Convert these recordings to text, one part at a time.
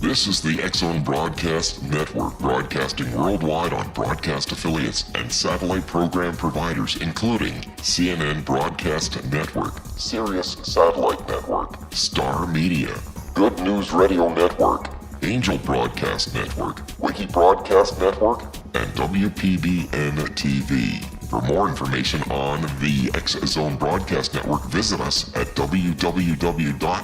This is the X-Zone Broadcast Network, broadcasting worldwide on broadcast affiliates and satellite program providers, including CNN Broadcast Network, Sirius Satellite Network, Star Media, Good News Radio Network, Angel Broadcast Network, Wiki Broadcast Network, and WPBN TV. For more information on the X-Zone Broadcast Network, visit us at www.xzbn.net.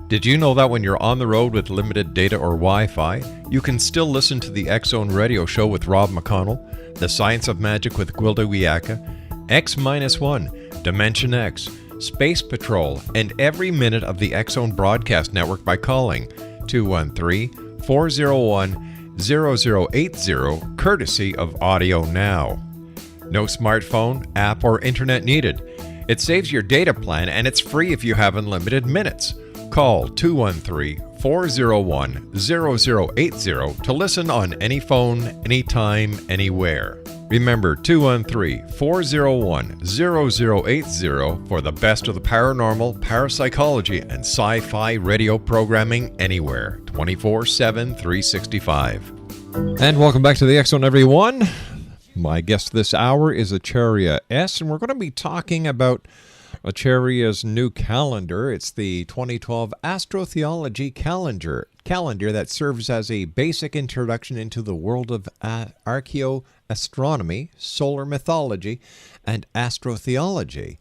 Did you know that when you're on the road with limited data or Wi-Fi, you can still listen to the X-Zone Radio Show with Rob McConnell, The Science of Magic with Gwilda Wiyaka, X-1, Dimension X, Space Patrol, and every minute of the X-Zone Broadcast Network by calling 213-401-0080, courtesy of Audio Now. No smartphone, app, or internet needed. It saves your data plan and it's free if you have unlimited minutes. Call 213-401-0080 to listen on any phone, anytime, anywhere. Remember 213-401-0080 for the best of the paranormal, parapsychology, and sci-fi radio programming anywhere, 24/7, 365. And welcome back to the X-Zone, everyone. My guest this hour is Acharya S, and we're going to be talking about Acharya's new calendar. It's the 2012 Astrotheology Calendar that serves as a basic introduction into the world of archaeoastronomy, solar mythology, and astrotheology.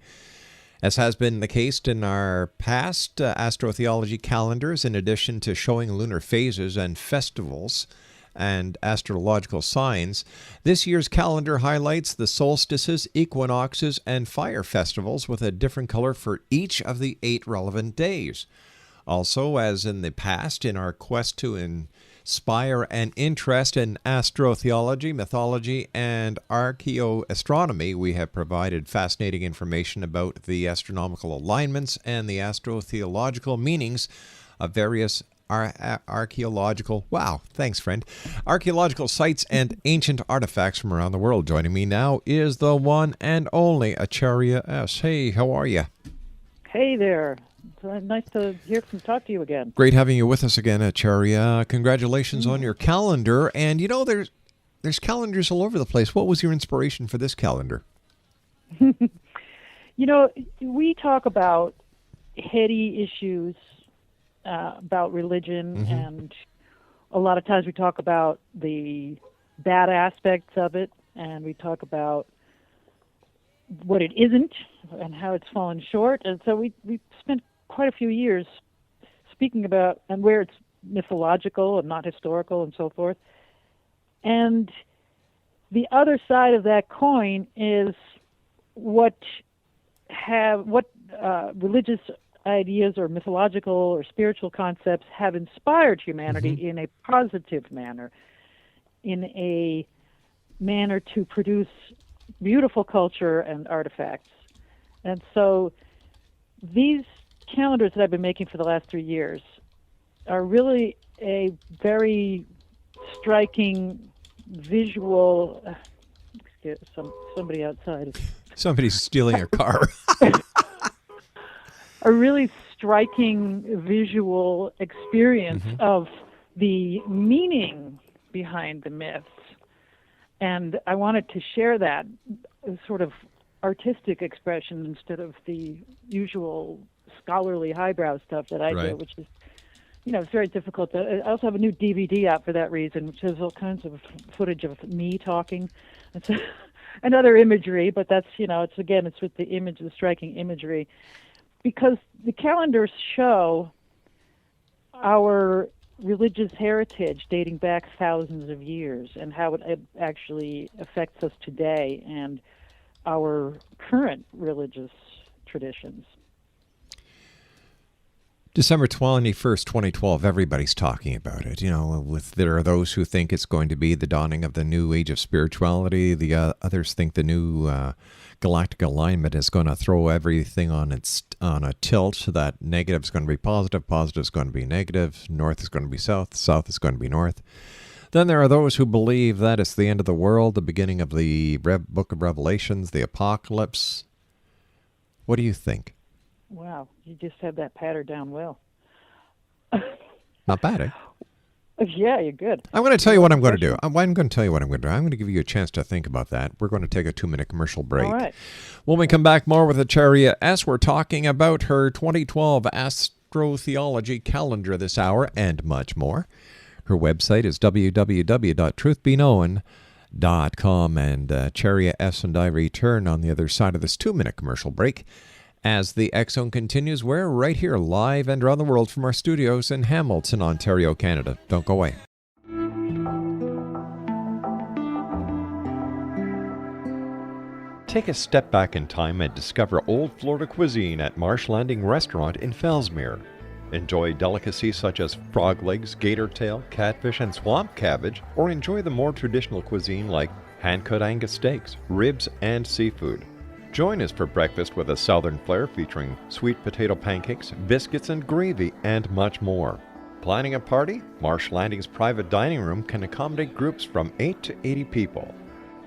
As has been the case in our past astrotheology calendars, in addition to showing lunar phases and festivals and astrological signs, this year's calendar highlights the solstices, equinoxes, and fire festivals with a different color for each of the 8 relevant days. Also, as in the past, in our quest to inspire an interest in astrotheology, mythology, and archaeoastronomy, we have provided fascinating information about the astronomical alignments and the astrotheological meanings of various archaeological sites and ancient artifacts from around the world. Joining me now is the one and only Acharya S. Hey, how are you? Hey there. It's nice to talk to you again. Great having you with us again, Acharya. Congratulations on your calendar. And you know, there's calendars all over the place. What was your inspiration for this calendar? You know, we talk about heady issues about religion, and a lot of times we talk about the bad aspects of it, and we talk about what it isn't and how it's fallen short. And so we spent quite a few years speaking about and where it's mythological and not historical and so forth. And the other side of that coin is what religious ideas or mythological or spiritual concepts have inspired humanity in a positive manner, in a manner to produce beautiful culture and artifacts. And so these calendars that I've been making for the last 3 years are really a very striking visual... somebody outside. Somebody's stealing a car. A really striking visual experience of the meaning behind the myths. And I wanted to share that sort of artistic expression instead of the usual scholarly highbrow stuff that I do, which is, it's very difficult. I also have a new DVD out for that reason, which has all kinds of footage of me talking. It's another imagery, but that's, it's with the striking imagery. Because the calendars show our religious heritage dating back thousands of years and how it actually affects us today and our current religious traditions. December 21st, 2012, everybody's talking about it. There are those who think it's going to be the dawning of the new age of spirituality. The others think the new galactic alignment is going to throw everything on a tilt, so that negative is going to be positive, positive is going to be negative, north is going to be south, south is going to be north. Then there are those who believe that it's the end of the world, the beginning of the book of Revelations, the apocalypse. What do you think? Wow, you just had that pattern down well. Not bad, eh? Yeah, you're good. I'm going to tell you what I'm going to do. I'm going to tell you what I'm going to do. I'm going to give you a chance to think about that. We're going to take a 2-minute commercial break. All right. When we come back, more with Acharya S. We're talking about her 2012 Astrotheology Calendar this hour and much more. Her website is www.truthbeknown.com. And Acharya S. and I return on the other side of this 2-minute commercial break as the X Zone continues. We're right here live and around the world from our studios in Hamilton, Ontario, Canada. Don't go away. Take a step back in time and discover old Florida cuisine at Marsh Landing Restaurant in Fellsmere. Enjoy delicacies such as frog legs, gator tail, catfish, and swamp cabbage, or enjoy the more traditional cuisine like hand-cut Angus steaks, ribs, and seafood. Join us for breakfast with a southern flair featuring sweet potato pancakes, biscuits and gravy, and much more. Planning a party? Marsh Landing's private dining room can accommodate groups from 8 to 80 people.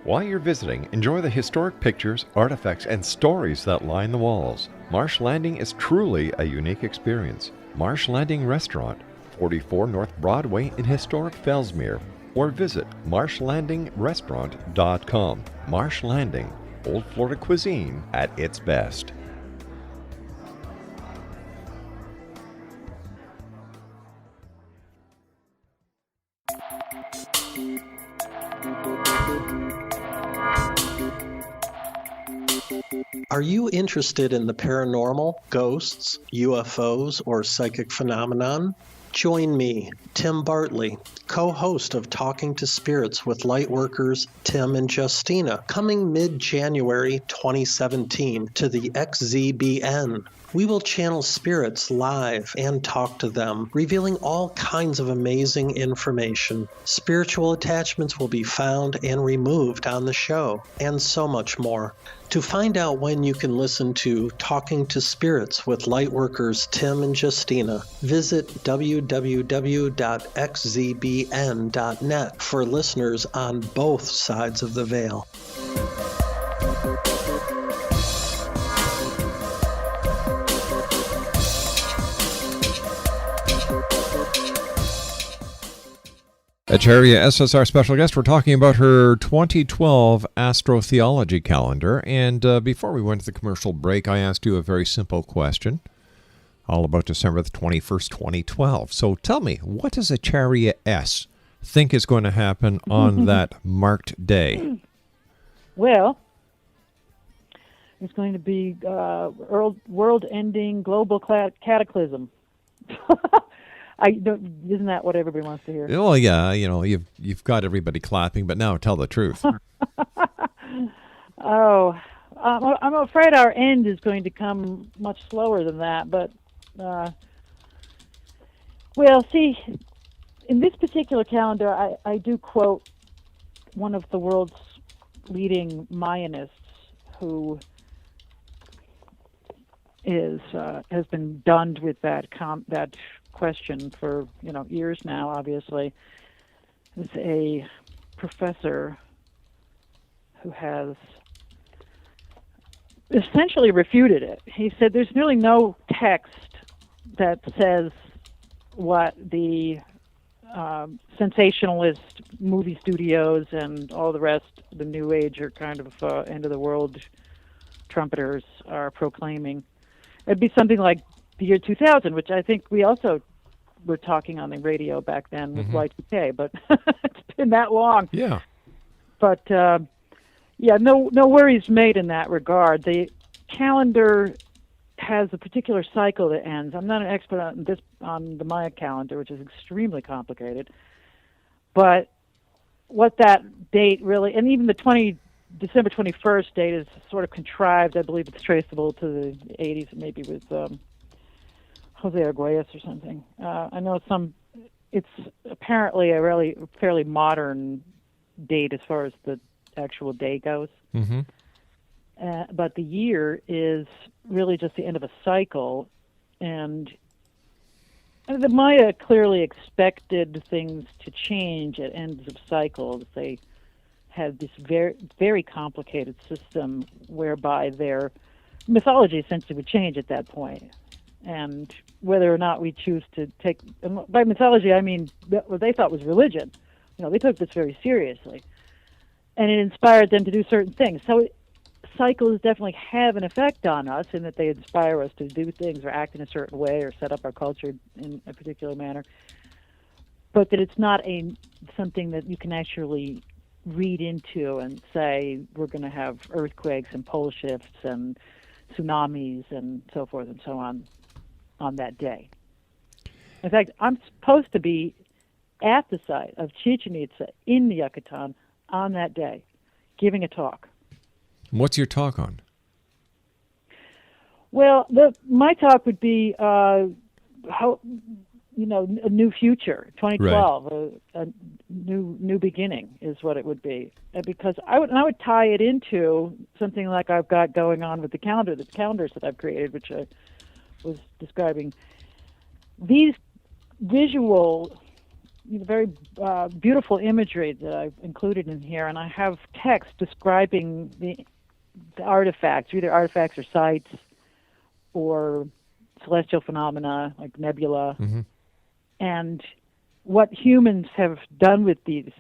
While you're visiting, enjoy the historic pictures, artifacts, and stories that line the walls. Marsh Landing is truly a unique experience. Marsh Landing Restaurant, 44 North Broadway in historic Fellsmere, or visit marshlandingrestaurant.com. Marsh Landing, old Florida cuisine at its best. Are you interested in the paranormal, ghosts, UFOs, or psychic phenomenon? Join me, Tim Bartley, co-host of Talking to Spirits with Lightworkers Tim and Justina, coming mid-January 2017 to the XZBN. We will channel spirits live and talk to them, revealing all kinds of amazing information. Spiritual attachments will be found and removed on the show, and so much more. To find out when you can listen to Talking to Spirits with Lightworkers Tim and Justina, visit www.xzbn.net for listeners on both sides of the veil. Acharya S. is our special guest. We're talking about her 2012 Astrotheology Calendar. And before we went to the commercial break, I asked you a very simple question all about December the 21st, 2012. So tell me, what does Acharya S. think is going to happen on that marked day? Well, it's going to be world-ending global cataclysm. Isn't that what everybody wants to hear? Well, yeah, you've got everybody clapping, but now tell the truth. Oh, I'm afraid our end is going to come much slower than that. But, well, see, in this particular calendar, I do quote one of the world's leading Mayanists who has been dunned with that question for years now. Obviously, is a professor who has essentially refuted it. He said there's really no text that says what the sensationalist movie studios and all the rest, the New Age or kind of end of the world trumpeters are proclaiming. It'd be something like the year 2000, which I think we also were talking on the radio back then with Y2K, but it's been that long. Yeah. But no worries made in that regard. The calendar has a particular cycle that ends. I'm not an expert on the Maya calendar, which is extremely complicated. But what that date really, and even the December 21st date is sort of contrived. I believe it's traceable to the 80s, maybe with Jose Arguelles or something. I know it's apparently a really fairly modern date as far as the actual day goes. Mm-hmm. But the year is really just the end of a cycle, and The Maya clearly expected things to change at ends of cycles. They had this very, very complicated system whereby their mythology essentially would change at that point. And whether or not we choose to take, and by mythology I mean what they thought was religion. They took this very seriously. And it inspired them to do certain things. So cycles definitely have an effect on us in that they inspire us to do things or act in a certain way or set up our culture in a particular manner. But that it's not something that you can actually read into and say we're going to have earthquakes and pole shifts and tsunamis and so forth and so on that day. In fact, I'm supposed to be at the site of Chichen Itza in the Yucatan on that day, giving a talk. What's your talk on? Well, my talk would be how a new future, 2012, right. a new beginning is what it would be. Because I would tie it into something like I've got going on with the calendars that I've created, which I was describing. These visual, very beautiful imagery that I've included in here, and I have text describing the artifacts, either artifacts or sites or celestial phenomena like nebula, and what humans have done with these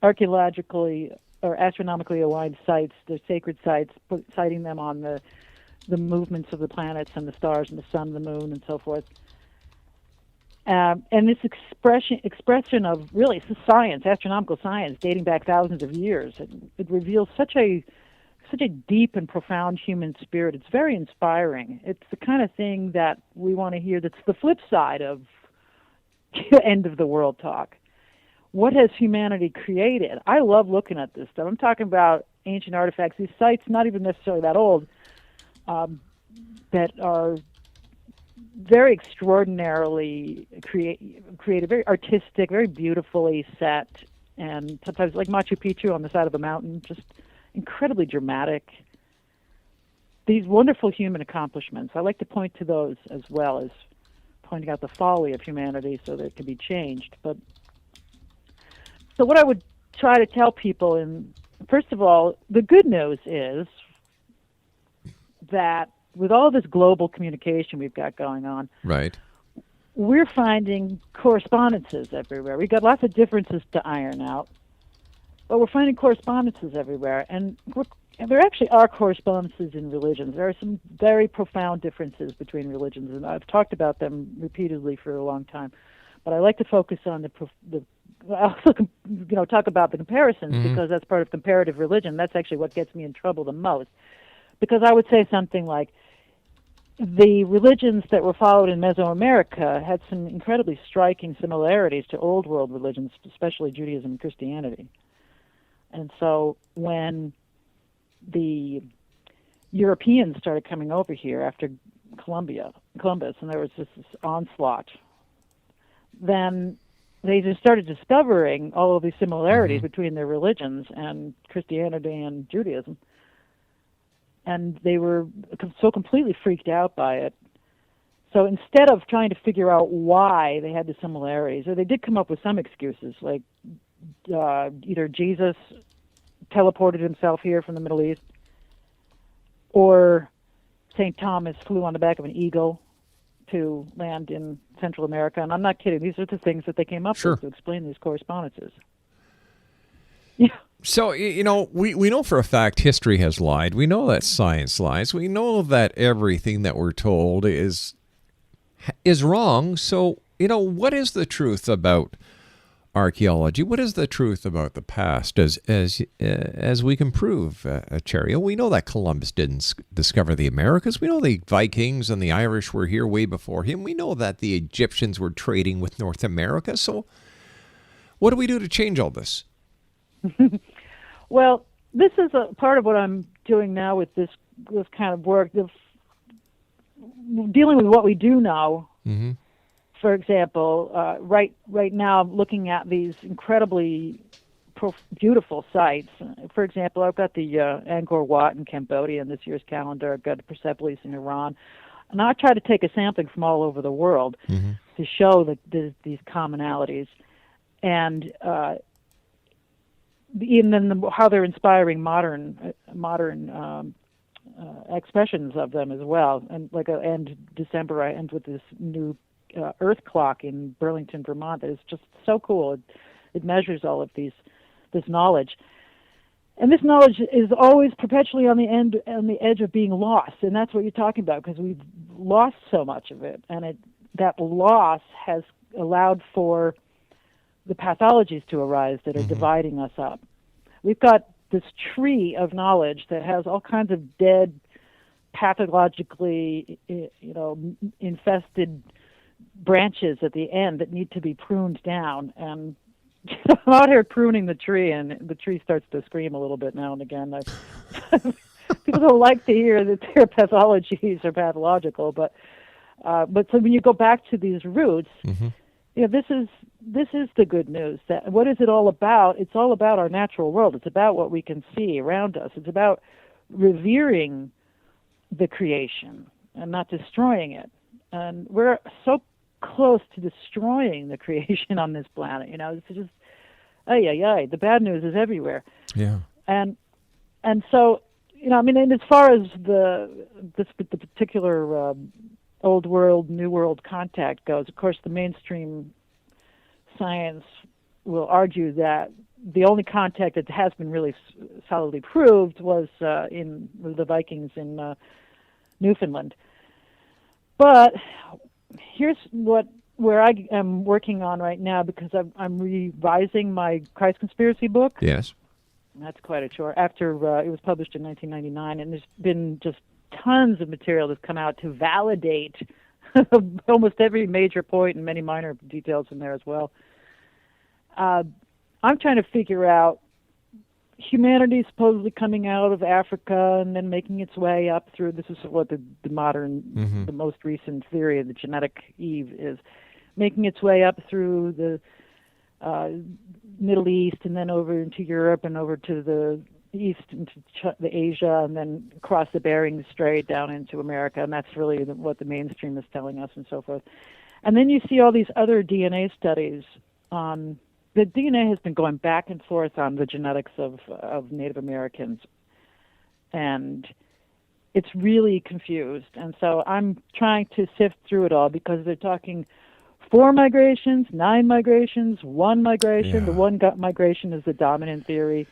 archaeologically or astronomically aligned sites, the sacred sites, citing them on the movements of the planets and the stars and the sun, the moon, and so forth. And this expression of really it's science, astronomical science, dating back thousands of years. It reveals such a deep and profound human spirit. It's very inspiring. It's the kind of thing that we want to hear. That's the flip side of end of the world talk. What has humanity created? I love looking at this stuff. I'm talking about ancient artifacts. These sites, not even necessarily that old, that are very extraordinarily creative, very artistic, very beautifully set, and sometimes like Machu Picchu on the side of a mountain, just incredibly dramatic. These wonderful human accomplishments. I like to point to those as well as pointing out the folly of humanity so that it can be changed. So what I would try to tell people, first of all, the good news is that with all this global communication we've got going on, right, we're finding correspondences everywhere. We've got lots of differences to iron out, but we're finding correspondences everywhere. And there actually are correspondences in religions. There are some very profound differences between religions, and I've talked about them repeatedly for a long time. But I like to focus on I also talk about the comparisons because that's part of comparative religion. That's actually what gets me in trouble the most. Because I would say something like, the religions that were followed in Mesoamerica had some incredibly striking similarities to old world religions, especially Judaism and Christianity. And so when the Europeans started coming over here after Columbus, and there was this onslaught, then they just started discovering all of these similarities between their religions and Christianity and Judaism. And they were so completely freaked out by it. So instead of trying to figure out why they had the similarities, or they did come up with some excuses, like either Jesus teleported himself here from the Middle East, or St. Thomas flew on the back of an eagle to land in Central America. And I'm not kidding. These are the things that they came up with to explain these correspondences. Yeah. So, we know for a fact history has lied. We know that science lies. We know that everything that we're told is wrong. So, what is the truth about archaeology? What is the truth about the past as we can prove, Acharya? We know that Columbus didn't discover the Americas. We know the Vikings and the Irish were here way before him. We know that the Egyptians were trading with North America. So what do we do to change all this? Well, this is a part of what I'm doing now with this kind of work, of dealing with what we do know. For example, right now I'm looking at these incredibly beautiful sites. For example, I've got the Angkor Wat in Cambodia in this year's calendar. I've got Persepolis in Iran. And I try to take a sampling from all over the world to show these commonalities, and even how they're inspiring modern expressions of them as well. And December, I end with this new Earth clock in Burlington, Vermont. That is just so cool. It measures all of this knowledge. And this knowledge is always perpetually on the edge of being lost, and that's what you're talking about, because we've lost so much of it, and that loss has allowed for the pathologies to arise that are dividing us up. We've got this tree of knowledge that has all kinds of dead, pathologically, infested branches at the end that need to be pruned down, and I'm out here pruning the tree, and the tree starts to scream a little bit now and again. People don't like to hear that their pathologies are pathological, but so when you go back to these roots, this is the good news. That what is it all about? It's all about our natural world. It's about what we can see around us. It's about revering the creation and not destroying it. And we're so close to destroying the creation on this planet. It's just, the bad news is everywhere. Yeah. And so, and as far as the particular old world, new world contact goes, of course, the mainstream science will argue that the only contact that has been really solidly proved was in the Vikings in Newfoundland. But here's where I am working on right now, because I'm revising my Christ Conspiracy book. Yes. That's quite a chore. After it was published in 1999, and there's been just tons of material that's come out to validate almost every major point and many minor details in there as well. I'm trying to figure out humanity supposedly coming out of Africa and then making its way up through, this is what the modern, the most recent theory of the genetic Eve is, making its way up through the Middle East and then over into Europe and over to the east into the Asia and then across the Bering Strait down into America, and that's really what the mainstream is telling us and so forth. And then you see all these other DNA studies on the DNA has been going back and forth on the genetics of Native Americans, and it's really confused. And so I'm trying to sift through it all, because they're talking 4 migrations, 9 migrations, 1 migration. Yeah. The one migration is the dominant theory.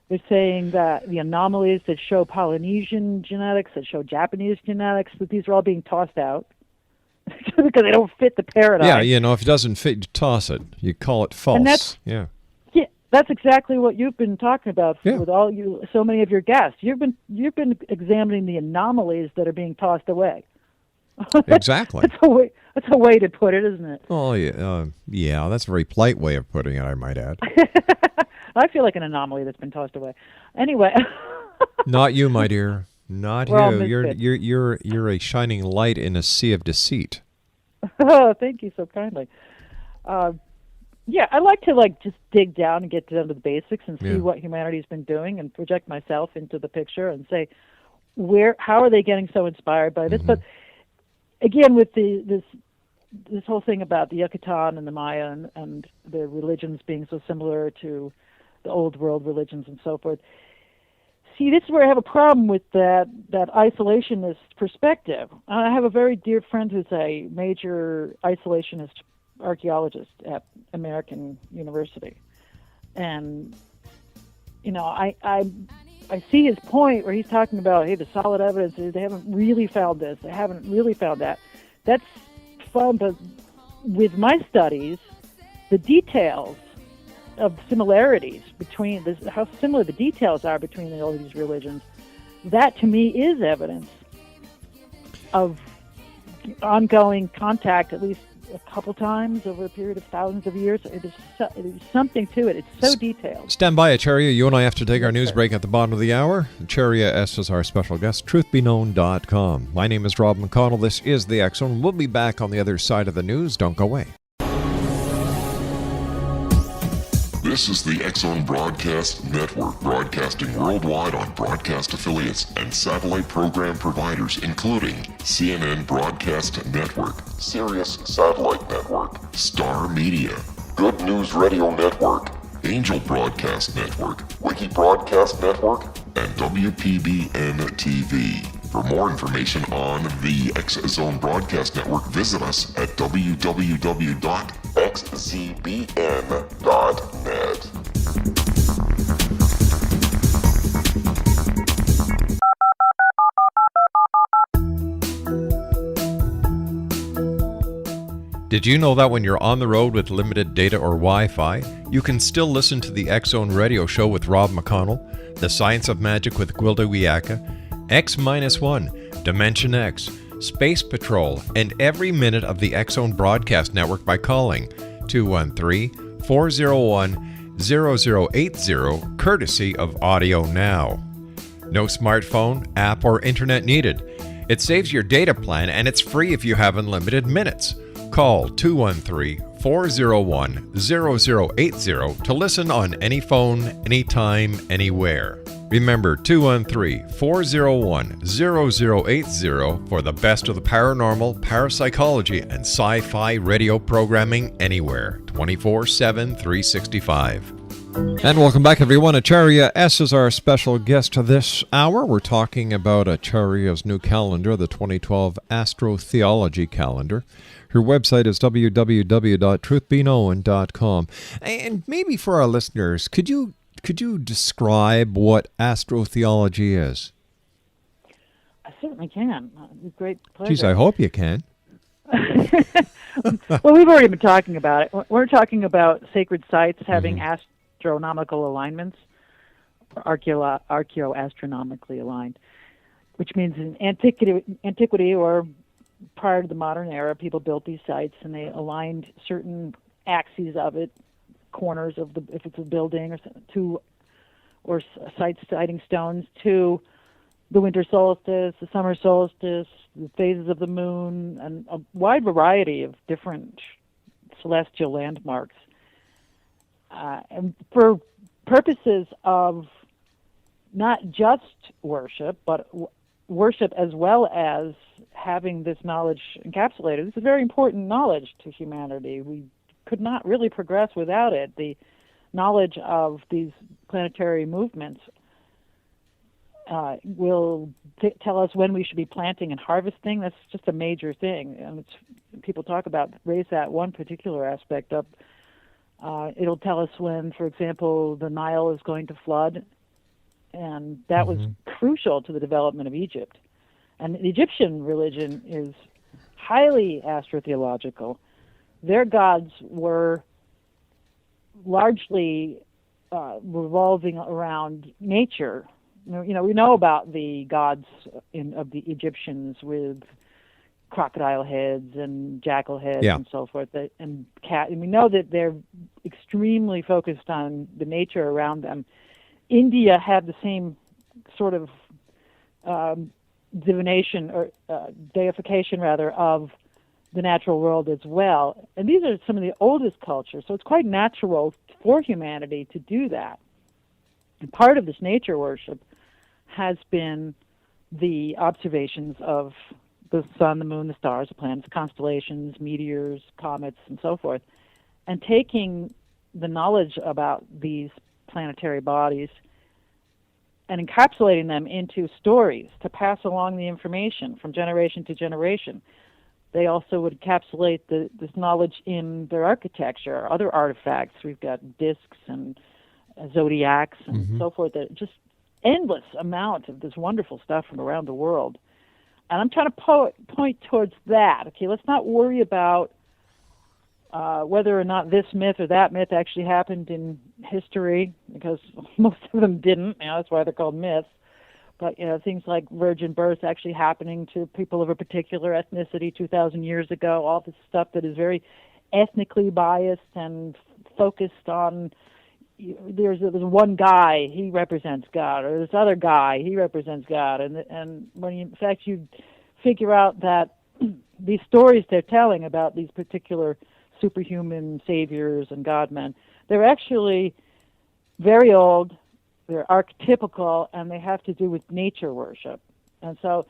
They're saying that the anomalies that show Polynesian genetics, that show Japanese genetics, that these are all being tossed out because they don't fit the paradigm. Yeah, if it doesn't fit, you toss it. You call it false. And that's exactly what you've been talking about with so many of your guests. You've been examining the anomalies that are being tossed away. Exactly. That's a way to put it, isn't it? Oh, yeah, that's a very polite way of putting it, I might add. I feel like an anomaly that's been tossed away. Anyway. Not you, my dear. Not We're you. You're a shining light in a sea of deceit. Oh, thank you so kindly. I like to just dig down and get down to the basics and see what humanity's been doing and project myself into the picture and say, how are they getting so inspired by this? But again, with this whole thing about the Yucatan and the Maya and the religions being so similar to the old world religions and so forth. See, this is where I have a problem with that isolationist perspective. I have a very dear friend who's a major isolationist archaeologist at American University. And, I see his point where he's talking about, hey, the solid evidence is they haven't really found this, they haven't really found that. That's fun, but with my studies, the details of similarities between how similar the details are between all these religions, that to me is evidence of ongoing contact at least a couple times over a period of thousands of years. There's something to it. It's so detailed. Stand by, Acharya. You and I have to take our news break at the bottom of the hour. Acharya S is our special guest, truthbeknown.com. My name is Rob McConnell. This is The X Zone. We'll be back on the other side of the news. Don't go away. This is the X-Zone Broadcast Network, broadcasting worldwide on broadcast affiliates and satellite program providers, including CNN Broadcast Network, Sirius Satellite Network, Star Media, Good News Radio Network, Angel Broadcast Network, Wiki Broadcast Network, and WPBN TV. For more information on the X-Zone Broadcast Network, visit us at www.xzbn.net. Did you know that when you're on the road with limited data or Wi-Fi, you can still listen to the X-Zone Radio Show with Rob McConnell, The Science of Magic with Gwilda Wiyaka, X-1, Dimension X, Space Patrol, and every minute of the X-Zone Broadcast Network by calling 213-401-0080, courtesy of Audio Now. No smartphone, app, or internet needed. It saves your data plan, and it's free if you have unlimited minutes. Call 213-401-0080 to listen on any phone, anytime, anywhere. Remember, 213-401-0080 for the best of the paranormal, parapsychology, and sci-fi radio programming anywhere, 24/7, 365. And welcome back, everyone. Acharya S is our special guest this hour. We're talking about Acharya's new calendar, the 2012 Astrotheology Calendar. Her website is www.truthbeknown.com. And maybe for our listeners, could you describe what astrotheology is? I certainly can. With great pleasure. Geez, I hope you can. Well, we've already been talking about it. We're talking about sacred sites having astronomical alignments, archaeoastronomically aligned, which means in antiquity or prior to the modern era, people built these sites and they aligned certain axes of it, corners of the, if it's a building or sites citing stones, to the winter solstice, the summer solstice, the phases of the moon, and a wide variety of different celestial landmarks. And for purposes of not just worship, but worship as well as having this knowledge encapsulated. This is very important knowledge to humanity. We could not really progress without it. The knowledge of these planetary movements will tell us when we should be planting and harvesting. That's just a major thing. And people talk about, raise that one particular aspect up. It'll tell us when, for example, the Nile is going to flood. And that was crucial to the development of Egypt. And the Egyptian religion is highly astrotheological. Their gods were largely revolving around nature. You know, we know about the gods of the Egyptians with crocodile heads and jackal heads and so forth, and cat. And we know that they're extremely focused on the nature around them. India had the same sort of divination or deification, rather, of the natural world as well. And these are some of the oldest cultures, so it's quite natural for humanity to do that. And part of this nature worship has been the observations of the sun, the moon, the stars, the planets, constellations, meteors, comets, and so forth, and taking the knowledge about these planetary bodies and encapsulating them into stories to pass along the information from generation to generation. They also would encapsulate this knowledge in their architecture or other artifacts. We've got discs and zodiacs and so forth. That just endless amount of this wonderful stuff from around the world. And I'm trying to point towards that. Okay, let's not worry about whether or not this myth or that myth actually happened in history, because most of them didn't. You know, that's why they're called myths. But things like virgin births actually happening to people of a particular ethnicity 2,000 years ago, all this stuff that is very ethnically biased and focused on, there's one guy, he represents God, or this other guy, he represents God. And when in fact you figure out that these stories they're telling about these particular superhuman saviors and godmen. They're actually very old, they're archetypical, and they have to do with nature worship. And so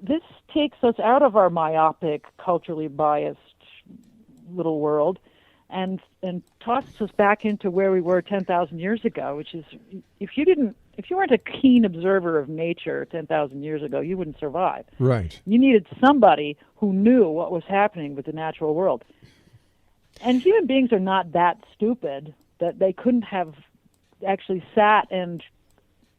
this takes us out of our myopic, culturally biased little world and tosses us back into where we were 10,000 years ago, which is if you weren't a keen observer of nature 10,000 years ago, you wouldn't survive. Right. You needed somebody who knew what was happening with the natural world. And human beings are not that stupid that they couldn't have actually sat and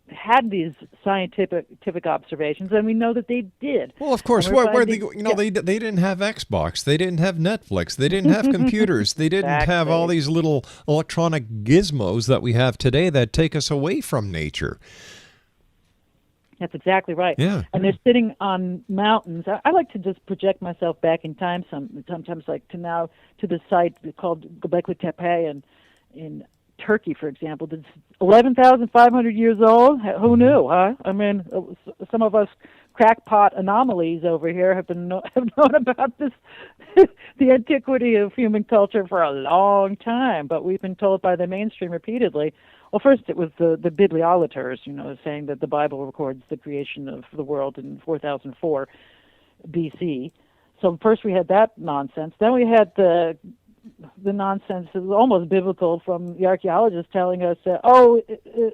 had these scientific observations, and we know that they did. Well, of course, they didn't have Xbox, they didn't have Netflix, they didn't have computers, they didn't have all these little electronic gizmos that we have today that take us away from nature. That's exactly right. Yeah. And they're sitting on mountains. I like to just project myself back in time sometimes, like to the site called Göbekli Tepe in Turkey, for example. It's 11,500 years old. Who knew, huh? I mean, some of us crackpot anomalies over here have known about this, the antiquity of human culture for a long time, but we've been told by the mainstream repeatedly. Well, first it was the bibliolaters, saying that the Bible records the creation of the world in 4004 BC. So first we had that nonsense. Then we had the nonsense that was almost biblical from the archaeologists telling us that,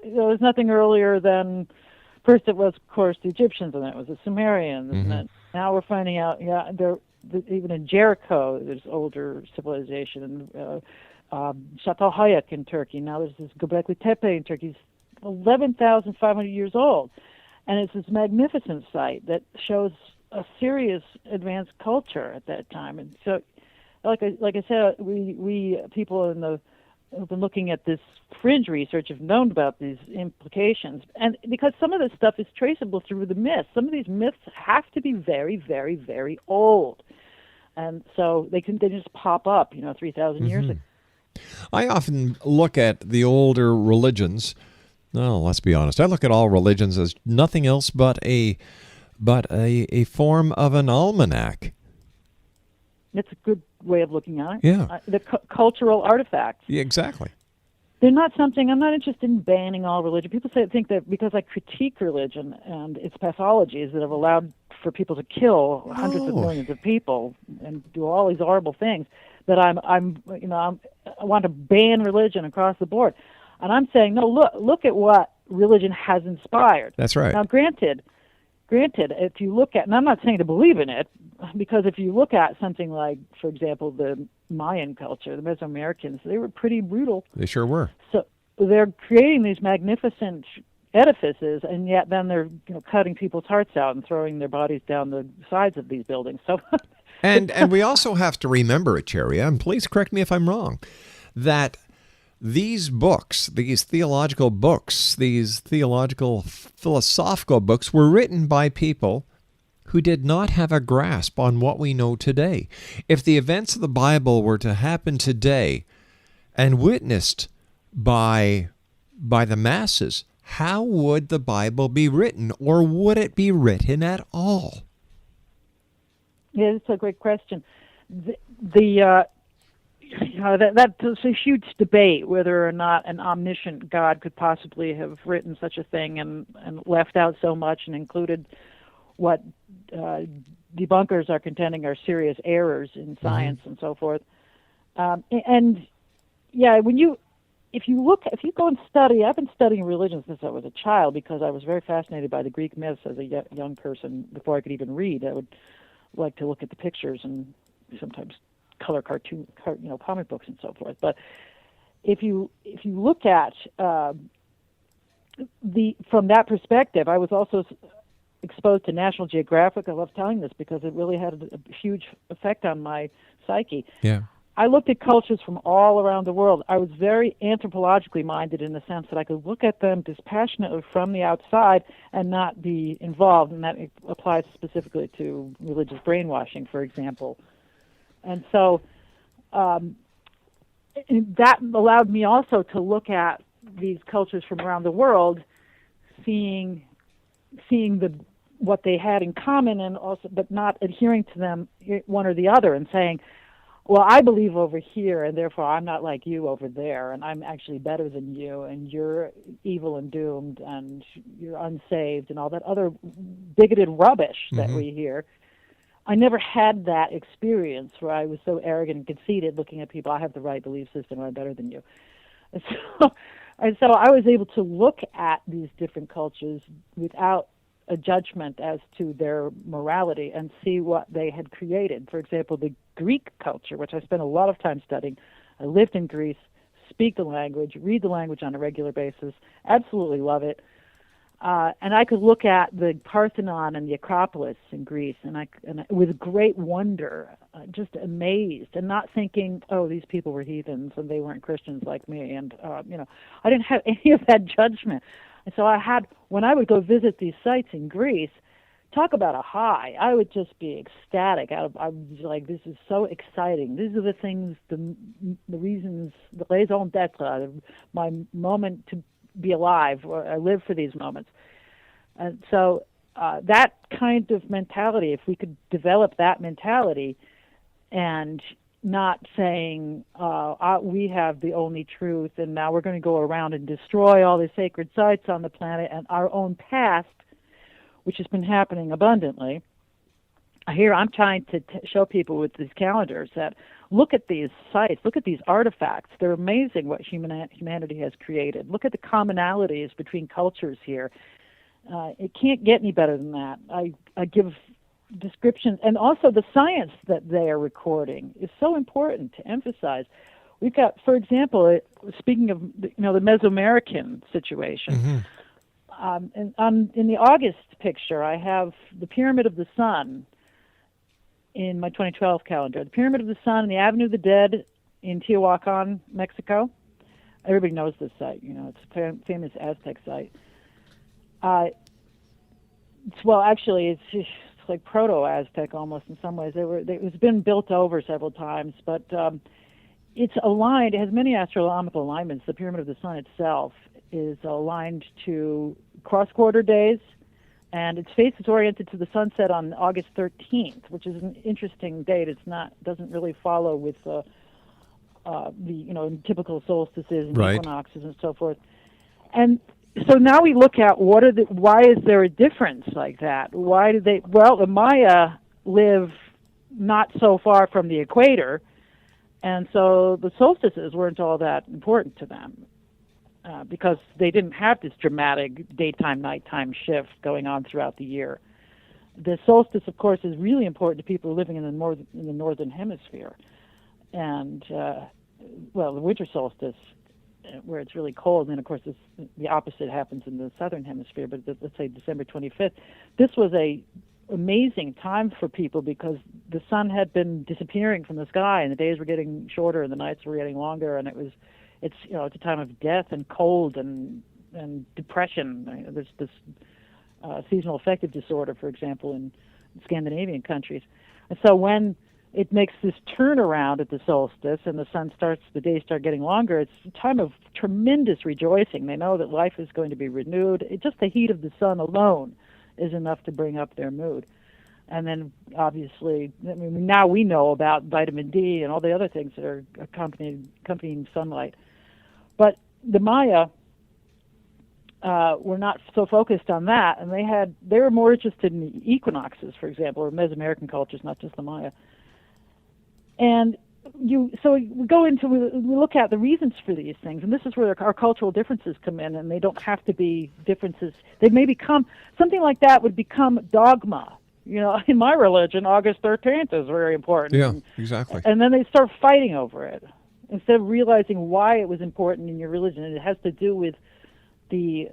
there's nothing earlier than, first it was, of course, the Egyptians, and then it was the Sumerians. Mm-hmm. And then now we're finding out, even in Jericho, there's older civilization, and Chateau Hayek in Turkey. Now there's this Göbekli Tepe in Turkey. It's 11,500 years old. And it's this magnificent site that shows a serious advanced culture at that time. And so, like I said, we people who've been looking at this fringe research have known about these implications. And because some of this stuff is traceable through the myths. Some of these myths have to be very, very, very old. And so they just pop up, 3,000 years ago. I often look at the older religions. No, let's be honest. I look at all religions as nothing else but a form of an almanac. It's a good way of looking at it. Yeah. The cultural artifacts. Yeah, exactly. They're not something, I'm not interested in banning all religion. People think that because I critique religion and its pathologies that have allowed for people to kill hundreds of millions of people and do all these horrible things, that I want to ban religion across the board. And I'm saying, no, look at what religion has inspired. That's right. Now, granted, if you look at, and I'm not saying to believe in it, because if you look at something like, for example, the Mayan culture, the Mesoamericans, they were pretty brutal. They sure were. So they're creating these magnificent edifices, and yet then they're cutting people's hearts out and throwing their bodies down the sides of these buildings. So, and we also have to remember, Acharya, and please correct me if I'm wrong, that these books, these theological philosophical books were written by people who did not have a grasp on what we know today. If the events of the Bible were to happen today and witnessed by the masses, how would the Bible be written, or would it be written at all? Yeah, that's a great question. That's a huge debate whether or not an omniscient God could possibly have written such a thing and left out so much and included what debunkers are contending are serious errors in science and so forth. If you go and study, I've been studying religion since I was a child because I was very fascinated by the Greek myths as a young person. Before I could even read, I would like to look at the pictures and sometimes color cartoon, comic books and so forth. But if you look at from that perspective, I was also exposed to National Geographic. I love telling this because it really had a huge effect on my psyche. Yeah. I looked at cultures from all around the world. I was very anthropologically minded in the sense that I could look at them dispassionately from the outside and not be involved, and that applies specifically to religious brainwashing, for example. And so that allowed me also to look at these cultures from around the world, seeing what they had in common, and also, but not adhering to them one or the other, and saying, well, I believe over here, and therefore I'm not like you over there, and I'm actually better than you, and you're evil and doomed, and you're unsaved, and all that other bigoted rubbish that we hear. I never had that experience where I was so arrogant and conceited looking at people, I have the right belief system, I'm better than you. And so I was able to look at these different cultures without a judgment as to their morality and see what they had created. For example, the Greek culture, which I spent a lot of time studying. I lived in Greece, speak the language, read the language on a regular basis, absolutely love it. And I could look at the Parthenon and the Acropolis in Greece, and with great wonder, just amazed, and not thinking, oh, these people were heathens and they weren't Christians like me, and I didn't have any of that judgment. And so when I would go visit these sites in Greece, talk about a high. I would just be ecstatic. I was like, this is so exciting. These are the things, the reasons, the raison d'être, my moment to be alive. I live for these moments. And so that kind of mentality, if we could develop that mentality and not saying we have the only truth and now we're going to go around and destroy all the sacred sites on the planet and our own past, which has been happening abundantly. Here I'm trying to show people with these calendars that look at these sites, look at these artifacts. They're amazing what humanity has created. Look at the commonalities between cultures here. It can't get any better than that. I give descriptions, and also the science that they are recording is so important to emphasize. We've got, for example, speaking of the Mesoamerican situation, in the August picture, I have the Pyramid of the Sun in my 2012 calendar. The Pyramid of the Sun and the Avenue of the Dead in Teotihuacan, Mexico. Everybody knows this site. It's a famous Aztec site. It's like proto-Aztec almost in some ways. It's been built over several times, but it's aligned. It has many astronomical alignments. The Pyramid of the Sun itself is aligned to cross-quarter days, and its face is oriented to the sunset on August 13th, which is an interesting date. Doesn't really follow with the typical solstices and equinoxes and so forth. And so now we look at why is there a difference like that? Why do the Maya live not so far from the equator, and so the solstices weren't all that important to them. Because they didn't have this dramatic daytime-nighttime shift going on throughout the year. The solstice, of course, is really important to people living in the northern hemisphere, and the winter solstice, where it's really cold. And then, of course, the opposite happens in the southern hemisphere. But let's say December 25th. This was a amazing time for people because the sun had been disappearing from the sky, and the days were getting shorter, and the nights were getting longer, and it's a time of death and cold and depression. There's this seasonal affective disorder, for example, in Scandinavian countries. And so when it makes this turnaround at the solstice and the days start getting longer, it's a time of tremendous rejoicing. They know that life is going to be renewed. Just the heat of the sun alone is enough to bring up their mood. And then, obviously, now we know about vitamin D and all the other things that are accompanying sunlight. But the Maya were not so focused on that, and they were more interested in the equinoxes, for example, or Mesoamerican cultures, not just the Maya. And we look at the reasons for these things, and this is where our cultural differences come in, and they don't have to be differences. They may become something like that would become dogma. In my religion, August 13th is very important. Yeah, exactly. And then they start fighting over it instead of realizing why it was important in your religion. And it has to do with the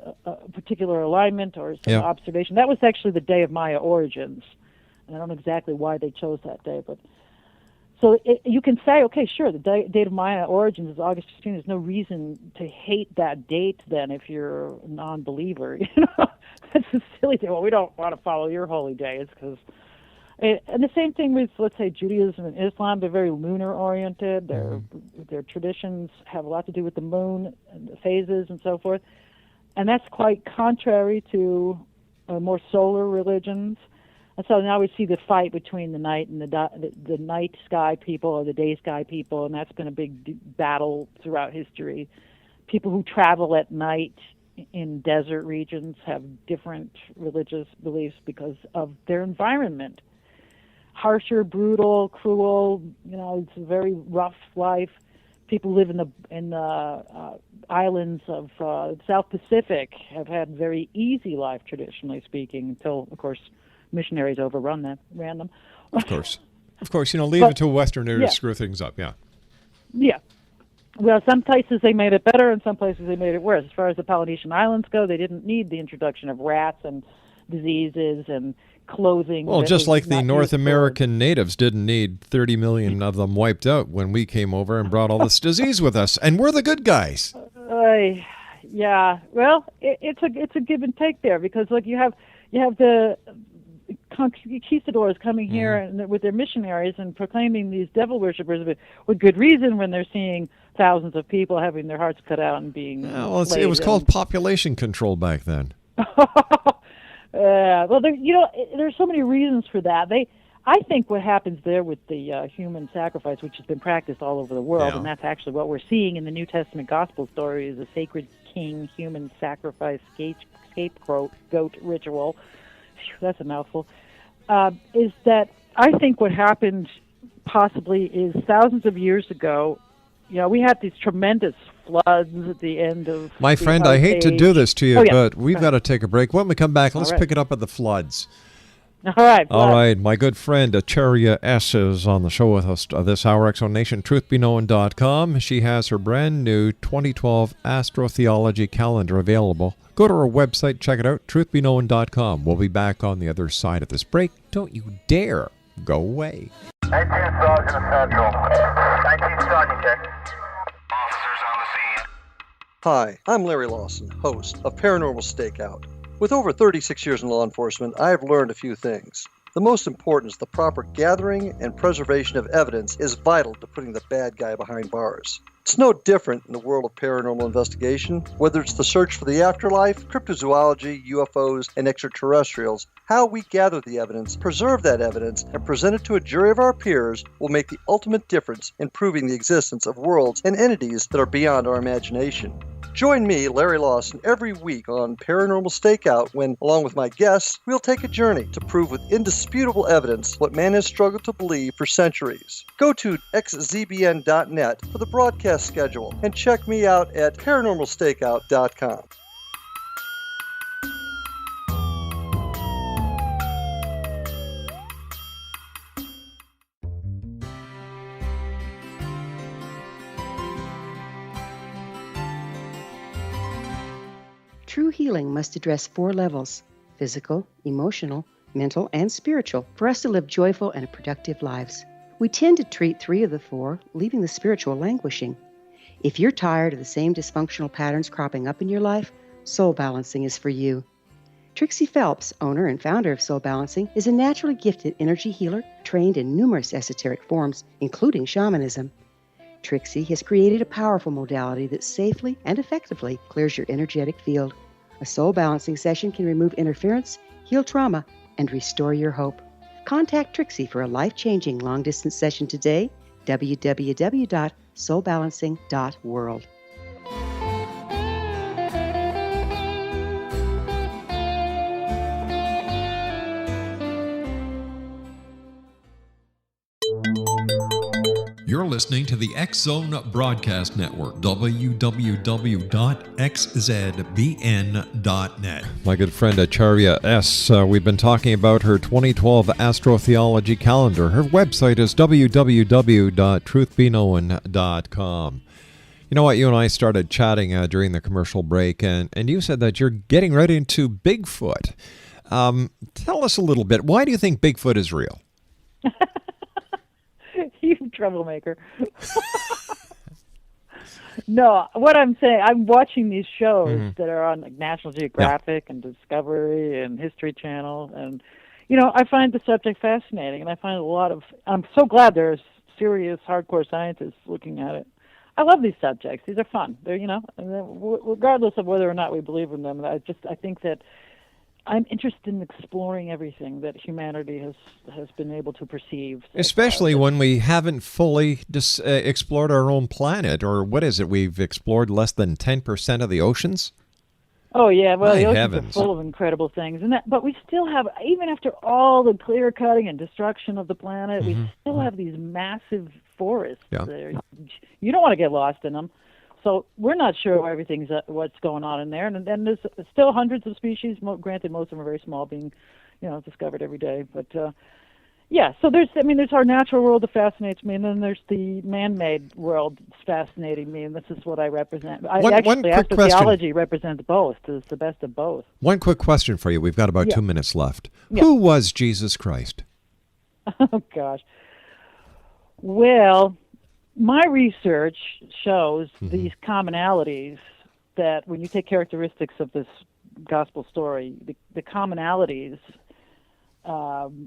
particular alignment or some observation. That was actually the day of Maya origins. And I don't know exactly why they chose that day, but so you can say, okay, sure, the date of Maya origins is August 15th. There's no reason to hate that date then if you're a non-believer. That's a silly thing. Well, we don't want to follow your holy days because... And the same thing with, let's say, Judaism and Islam. They're very lunar-oriented. Their traditions have a lot to do with the moon and the phases and so forth. And that's quite contrary to more solar religions. And so now we see the fight between the night and the night sky people or the day sky people, and that's been a big battle throughout history. People who travel at night in desert regions have different religious beliefs because of their environment. Harsher, brutal, cruel. It's a very rough life. People live in the islands of South Pacific have had very easy life, traditionally speaking, until, of course, missionaries ran them. Of course, leave it to Westerners to screw things up. Yeah. Yeah. Well, some places they made it better, and some places they made it worse. As far as the Polynesian islands go, they didn't need the introduction of rats and diseases and clothing. Well, just like the North American natives didn't need 30 million of them wiped out when we came over and brought all this disease with us, and we're the good guys. Yeah. Well, it's a give and take there, because you have the conquistadors coming here and with their missionaries and proclaiming these devil worshippers with good reason, when they're seeing thousands of people having their hearts cut out and being it was called population control back then. Well, there's so many reasons for that. I think what happens there with the human sacrifice, which has been practiced all over the world, and that's actually what we're seeing in the New Testament gospel story, is a sacred king human sacrifice scapegoat ritual. That's a mouthful. Is that I think what happened possibly is thousands of years ago, we had these tremendous floods at the end of my friend, I hate to do this to you, but we've got to take a break. When we come back, let's pick it up at the floods. All right. All right. My good friend Acharya S is on the show with us this hour, Exonation, truthbeknown.com. She has her brand new 2012 Astrotheology Calendar available. Go to her website, check it out, truthbeknown.com. We'll be back on the other side of this break. Don't you dare go away. 19 Sergeant Central. 19 Sergeant, check. Officers on the scene. Hi, I'm Larry Lawson, host of Paranormal Stakeout. With over 36 years in law enforcement, I have learned a few things. The most important is the proper gathering and preservation of evidence is vital to putting the bad guy behind bars. It's no different in the world of paranormal investigation. Whether it's the search for the afterlife, cryptozoology, UFOs, and extraterrestrials, how we gather the evidence, preserve that evidence, and present it to a jury of our peers will make the ultimate difference in proving the existence of worlds and entities that are beyond our imagination. Join me, Larry Lawson, every week on Paranormal Stakeout when, along with my guests, we'll take a journey to prove with indisputable evidence what man has struggled to believe for centuries. Go to xzbn.net for the broadcast schedule and check me out at paranormalstakeout.com. True healing must address 4 levels: physical, emotional, mental, and spiritual, for us to live joyful and productive lives. We tend to treat 3 of the 4, leaving the spiritual languishing. If you're tired of the same dysfunctional patterns cropping up in your life, Soul Balancing is for you. Trixie Phelps, owner and founder of Soul Balancing, is a naturally gifted energy healer trained in numerous esoteric forms, including shamanism. Trixie has created a powerful modality that safely and effectively clears your energetic field. A soul balancing session can remove interference, heal trauma, and restore your hope. Contact Trixie for a life-changing long-distance session today, www.soulbalancing.world. You're listening to the X Zone Broadcast Network, www.xzbn.net. My good friend Acharya S, we've been talking about her 2012 Astrotheology Calendar. Her website is www.truthbeknown.com. You know what, you and I started chatting during the commercial break, and you said that you're getting right into Bigfoot. Tell us a little bit. Why do you think Bigfoot is real? You troublemaker. No, what I'm saying, I'm watching these shows that are on like National Geographic and Discovery and History Channel, and I find the subject fascinating, and I find I'm so glad there's serious, hardcore scientists looking at it. I love these subjects. These are fun. They're, regardless of whether or not we believe in them, I think that I'm interested in exploring everything that humanity has been able to perceive. Especially when we haven't fully explored our own planet, or what is it? We've explored less than 10% of the oceans? Oh, yeah. Well, My the oceans heavens. are full of incredible things. But we still have, even after all the clear cutting and destruction of the planet, we still have these massive forests there. You don't want to get lost in them. So we're not sure everything's what's going on in there, and then there's still hundreds of species. Granted, most of them are very small, being, discovered every day. But so there's our natural world that fascinates me, and then there's the man-made world that's fascinating me, and this is what I represent. Astrotheology represents both. It's the best of both. One quick question for you. We've got about 2 minutes left. Yeah. Who was Jesus Christ? Oh gosh. Well, my research shows these commonalities that when you take characteristics of this gospel story, the commonalities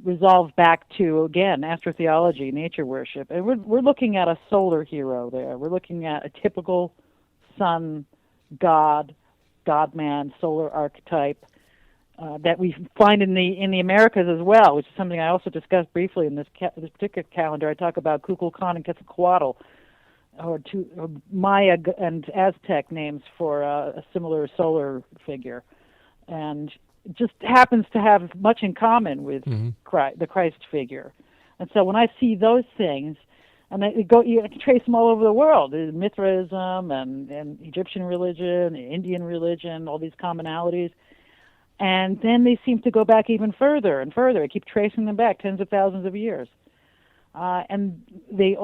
resolve back to, again, astrotheology, nature worship. And we're looking at a solar hero there. We're looking at a typical sun, God-man, solar archetype that we find in the Americas as well, which is something I also discussed briefly in this particular calendar. I talk about Kukulkan and Quetzalcoatl, or Maya and Aztec names for a similar solar figure, and it just happens to have much in common with the Christ figure. And so when I see those things, and you can trace them all over the world, Mithraism and Egyptian religion, Indian religion, all these commonalities. And then they seem to go back even further and further. I keep tracing them back tens of thousands of years, and they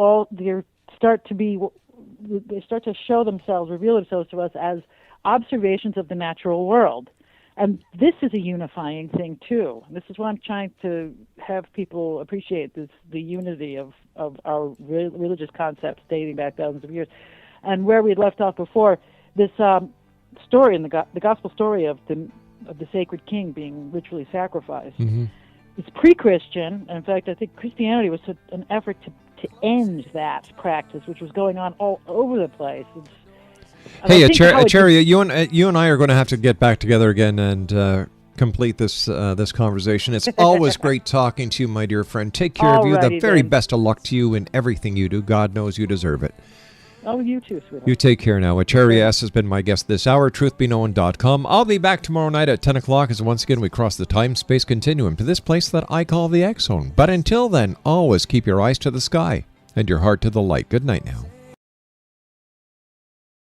start to show themselves, reveal themselves to us as observations of the natural world. And this is a unifying thing too. This is what I'm trying to have people appreciate: the unity of our religious concepts dating back thousands of years. And where we had left off before, this story in the gospel story of the sacred king being ritually sacrificed. It's pre-Christian. In fact, I think Christianity was an effort to end that practice, which was going on all over the place. Hey, Acharya, you and I are going to have to get back together again and complete this conversation. It's always great talking to you, my dear friend. Take care of you. The very best of luck to you in everything you do. God knows you deserve it. Oh, you too, sweetheart. You take care now. Acharya S has been my guest this hour, truthbeknown.com. I'll be back tomorrow night at 10 o'clock as once again we cross the time-space continuum to this place that I call the X Zone. But until then, always keep your eyes to the sky and your heart to the light. Good night now.